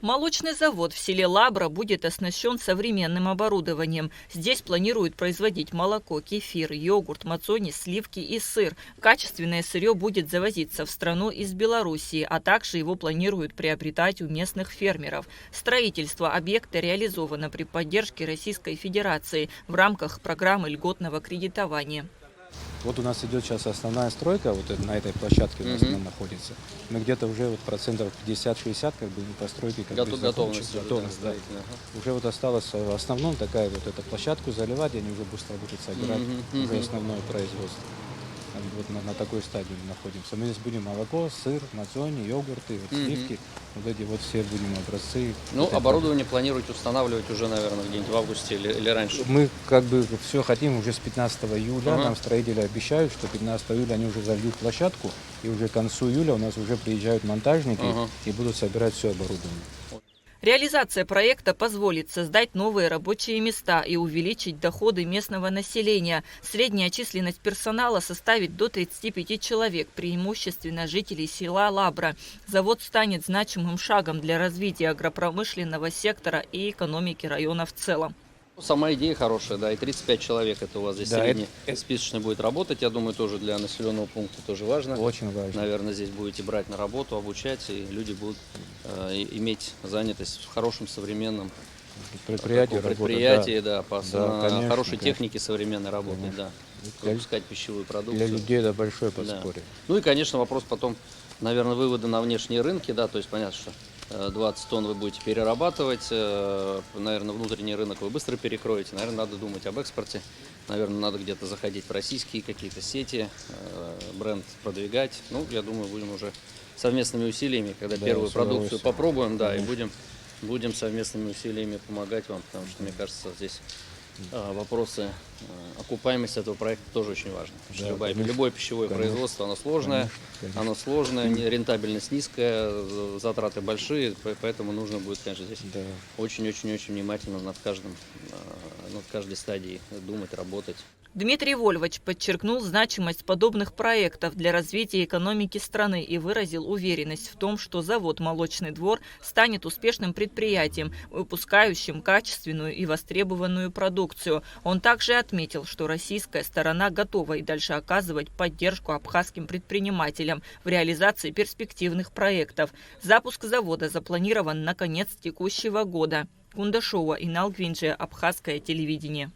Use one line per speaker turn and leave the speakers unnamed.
Молочный завод в селе Лабра будет оснащен современным оборудованием. Здесь планируют производить молоко, кефир, йогурт, мацони, сливки и сыр. Качественное сырье будет завозиться в страну из Белоруссии, а также его планируют приобретать у местных фермеров. Строительство объекта реализовано при поддержке Российской Федерации в рамках программы льготного кредитования.
Вот у нас идет сейчас основная стройка, вот на этой площадке у нас она находится. Мы где-то уже вот процентов 50-60 как бы постройки
Готовность,
да. Уже вот осталось в основном такая вот эту площадку заливать, и они уже быстро будут собирать уже основное производство. Вот на такой стадии мы находимся. Мы здесь будем молоко, сыр, мацони, йогурты, вот сливки. Вот эти вот все будем образцы.
Ну, вот оборудование планируете устанавливать уже, наверное, где-нибудь в августе или раньше?
Мы как бы все хотим уже с 15 июля. Нам строители обещают, что 15 июля они уже зальют площадку. И уже к концу июля у нас уже приезжают монтажники и будут собирать все оборудование.
Реализация проекта позволит создать новые рабочие места и увеличить доходы местного населения. Средняя численность персонала составит до 35 человек, преимущественно жителей села Лабра. Завод станет значимым шагом для развития агропромышленного сектора и экономики района в целом.
Сама идея хорошая, да, и 35 человек это у вас здесь среднесписочный будет работать, я думаю, тоже для населенного пункта тоже важно.
Очень важно.
Наверное, здесь будете брать на работу, обучать, и люди будут иметь занятость в хорошем современном предприятии, на хорошей технике современной работы, да, выпускать пищевую продукцию.
Для людей это большое подспорье.
Ну и, конечно, вопрос потом, наверное, вывода на внешние рынки, да, то есть понятно, что 20 тонн вы будете перерабатывать, наверное, внутренний рынок вы быстро перекроете, наверное, надо думать об экспорте, наверное, надо где-то заходить в российские какие-то сети, бренд продвигать. Ну, я думаю, будем уже совместными усилиями, когда первую продукцию попробуем, да, и будем совместными усилиями помогать вам, потому что, мне кажется, здесь вопросы окупаемости этого проекта тоже очень важны. Да, любое пищевое производство, оно сложное, рентабельность низкая, затраты большие, поэтому нужно будет, конечно, здесь очень-очень-очень внимательно над каждой стадией думать, работать.
Дмитрий Вольвач подчеркнул значимость подобных проектов для развития экономики страны и выразил уверенность в том, что завод «Молочный двор» станет успешным предприятием, выпускающим качественную и востребованную продукцию. Он также отметил, что российская сторона готова и дальше оказывать поддержку абхазским предпринимателям в реализации перспективных проектов. Запуск завода запланирован на конец текущего года. Кундашова, Инал Гвинджи, Абхазское телевидение.